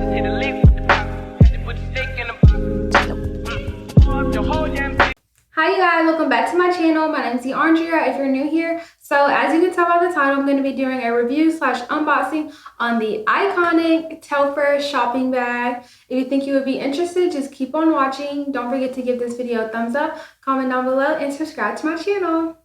Hi you guys, welcome back to my channel. My name is DeUndrea if you're new here. So as you can tell by the title, I'm going to be doing a review slash unboxing on the iconic Telfar shopping bag. If you think you would be interested, just keep on watching. Don't forget to give this video a thumbs up, comment down below, and subscribe to my channel.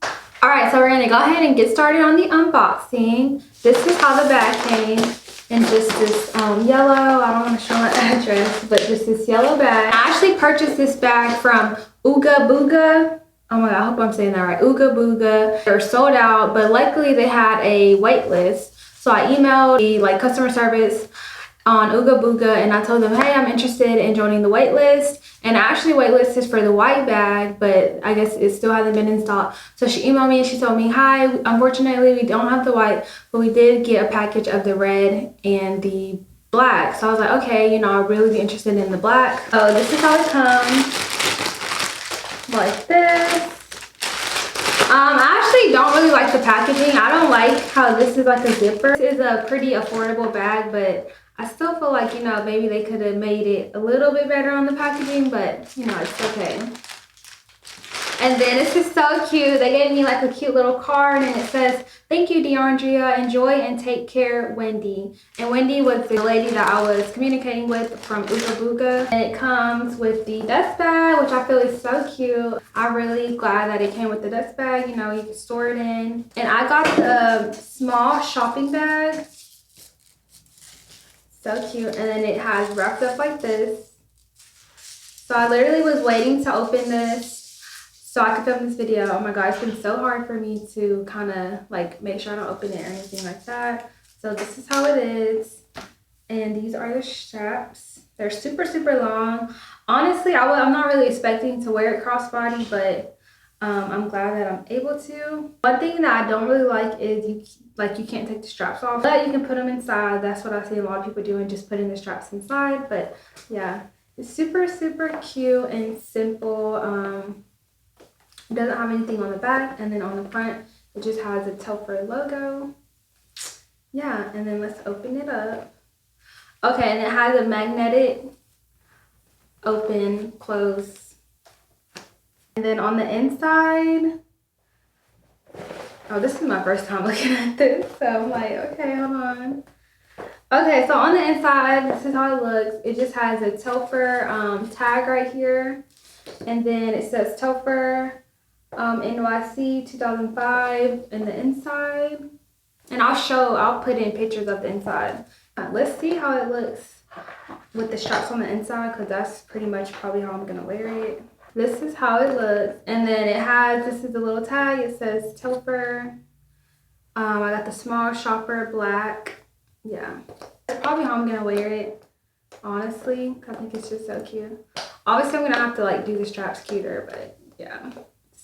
Alright, so we're going to go ahead and get started on the unboxing. This is how the bag came in just this yellow, I don't want to show my address, but just this yellow bag. I actually purchased this bag from Ooga Booga. Oh my god, I hope I'm saying that right. Ooga Booga. They're sold out, but luckily they had a wait list. So I emailed the customer service on Ooga Booga and I told them, hey, I'm interested in joining the wait list. And actually wait list is for the white bag, but I guess it still hasn't been installed. So she emailed me and she told me, hi, unfortunately we don't have the white, but we did get a package of the red and the black. So I was like, okay, you know, I'd really be interested in the black. So this is how it comes. Like this. I actually don't really like the packaging. I don't like how this is like a zipper. This is a pretty affordable bag, but I still feel like, you know, maybe they could have made it a little bit better on the packaging, but you know, it's okay. And then this is so cute. They gave me like a cute little card and it says, thank you, DeUndrea. Enjoy and take care, Wendy. And Wendy was the lady that I was communicating with from Ooga Booga. And it comes with the dust bag, which I feel is so cute. I'm really glad that it came with the dust bag. You know, you can store it in. And I got the small shopping bag. So cute. And then it has wrapped up like this. So I literally was waiting to open this so I could film this video. Oh my god, it's been so hard for me to kind of like make sure I don't open it or anything like that. So this is how it is. And these are the straps. They're super, super long. Honestly, I'm not really expecting to wear it crossbody, but I'm glad that I'm able to. One thing that I don't really like is you can't take the straps off, but you can put them inside. That's what I see a lot of people doing, just putting the straps inside. But yeah, it's super, super cute and simple. It doesn't have anything on the back, and then on the front it just has a Telfar logo. Yeah, and then let's open it up. Okay, and it has a magnetic open close. And then on the inside, oh, this is my first time looking at this, so I'm like, okay, hold on. Okay, so on the inside, this is how it looks. It just has a Telfar tag right here, and then it says Telfar NYC 2005 in the inside, and I'll put in pictures of the inside. Let's see how it looks with the straps on the inside, because that's pretty much probably how I'm gonna wear it. This is how it looks, and then it has, this is the little tag, it says Telfar. I got the small shopper black. Yeah, that's probably how I'm gonna wear it, honestly. I think it's just so cute. Obviously I'm gonna have to like do the straps cuter, but yeah,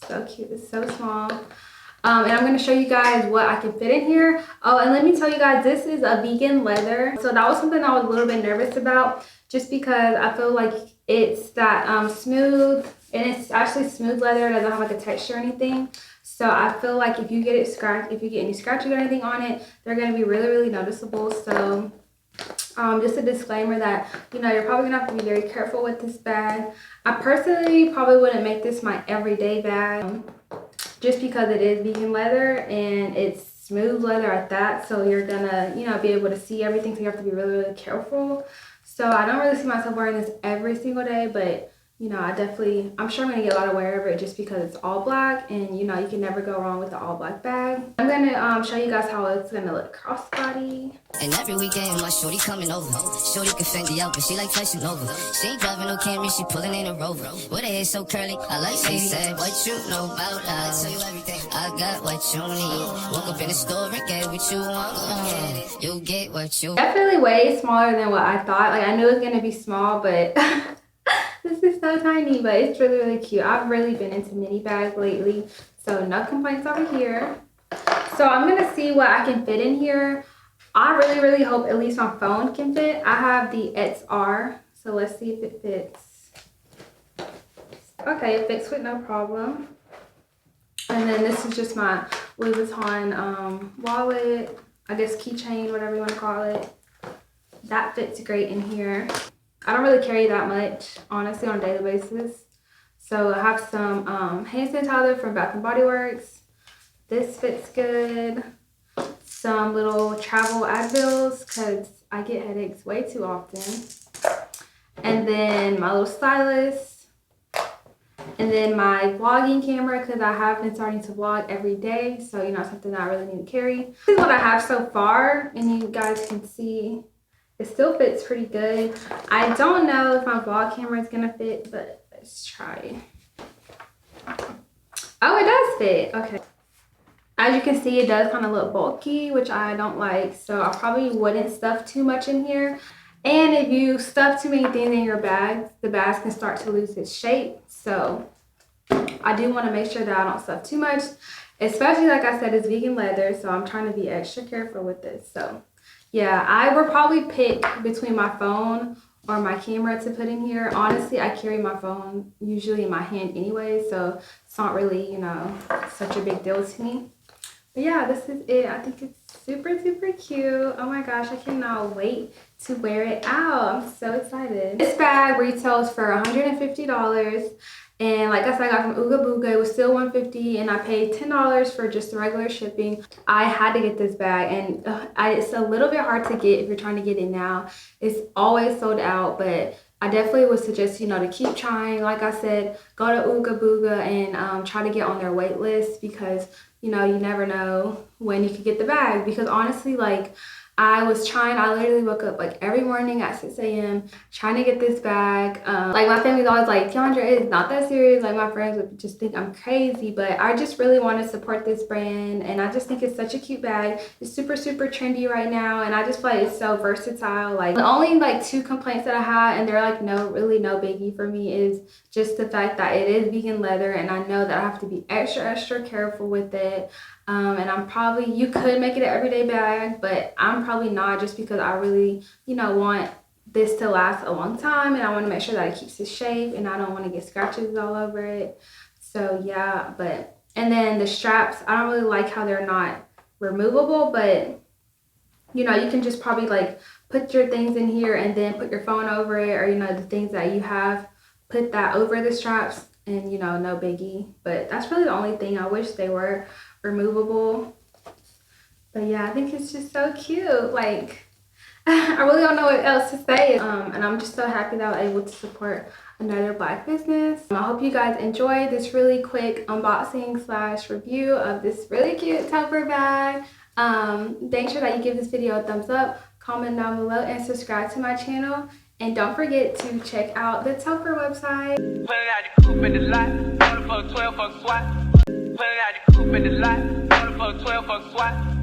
so cute. It's so small. And I'm going to show you guys what I can fit in here. Oh, and let me tell you guys, this is a vegan leather. So that was something I was a little bit nervous about, just because I feel like it's that smooth, and it's actually smooth leather. It doesn't have like a texture or anything. So I feel like if you get any scratches or anything on it, they're going to be really, really noticeable. So just a disclaimer that, you know, you're probably gonna have to be very careful with this bag. I personally probably wouldn't make this my everyday bag, just because it is vegan leather and it's smooth leather at that. So you're gonna, you know, be able to see everything. So you have to be really, really careful. So I don't really see myself wearing this every single day, but you know, I'm sure I'm gonna get a lot of wear of it just because it's all black, and you know, you can never go wrong with the all black bag. I'm gonna show you guys how it's gonna look crossbody. And every weekend my shorty coming over. Shorty can fend the out, but she like flexing over. She ain't driving no Camry, she pulling in a Rover. With her hair so curly, I like she said, what you know about us? Tell you everything. I got what you need. Walk up in the store and get what you want. You get what you. Definitely way smaller than what I thought. Like I knew it was gonna be small, but this is so tiny, but it's really, really cute. I've really been into mini bags lately, so no complaints over here. So I'm gonna see what I can fit in here. I really, really hope at least my phone can fit. I have the XR, so let's see if it fits. Okay, it fits with no problem. And then this is just my Louis Vuitton wallet, I guess keychain, whatever you want to call it. that fits great in here. I don't really carry that much, honestly, on a daily basis. So I have some hand sanitizer from Bath and Body Works. This fits good. Some little travel Advils because I get headaches way too often. And then my little stylus. And then my vlogging camera because I have been starting to vlog every day. So, you know, something that I really need to carry. This is what I have so far. And you guys can see it still fits pretty good. I don't know if my vlog camera is going to fit, but let's try. Oh, it does fit. Okay. As you can see, it does kind of look bulky, which I don't like. So I probably wouldn't stuff too much in here. And if you stuff too many things in your bags, the bags can start to lose its shape. So I do want to make sure that I don't stuff too much. Especially, like I said, it's vegan leather. So I'm trying to be extra careful with this. So yeah, I would probably pick between my phone or my camera to put in here. Honestly, I carry my phone usually in my hand anyway, so it's not really, you know, such a big deal to me. But yeah, this is it. I think it's super, super cute. Oh my gosh, I cannot wait to wear it out. I'm so excited. This bag retails for $150. And like I said, I got from Ooga Booga. It was still $150, and I paid $10 for just the regular shipping. I had to get this bag, and it's a little bit hard to get if you're trying to get it now. It's always sold out, but I definitely would suggest, you know, to keep trying. Like I said, go to Ooga Booga and try to get on their wait list because, you know, you never know when you could get the bag. Because honestly, like, I literally woke up like every morning at 6 a.m. trying to get this bag. Like my family's always like, DeUndrea, it's not that serious. Like my friends would just think I'm crazy, but I just really want to support this brand. And I just think it's such a cute bag. It's super, super trendy right now. And I just feel like it's so versatile. Like the only like 2 complaints that I had, and they're like really no biggie for me, is just the fact that it is vegan leather. And I know that I have to be extra, extra careful with it. And you could make it an everyday bag, but I'm probably not, just because I really, you know, want this to last a long time, and I want to make sure that it keeps its shape, and I don't want to get scratches all over it. So yeah, and then the straps, I don't really like how they're not removable, but you know, you can just probably like put your things in here and then put your phone over it, or, you know, the things that you have, put that over the straps, and, you know, no biggie. But that's really the only thing. I wish they were removable. But yeah, I think it's just so cute. Like, I really don't know what else to say. And I'm just so happy that I was able to support another Black business. I hope you guys enjoyed this really quick unboxing / review of this really cute Telfar bag. Make sure that you give this video a thumbs up, comment down below, and subscribe to my channel. And don't forget to check out the Telfar website. Pulling out the coupe in the lot, going for 12 fuck SWAT. Pulling out the coupe in the lot, going for 12 fuck SWAT.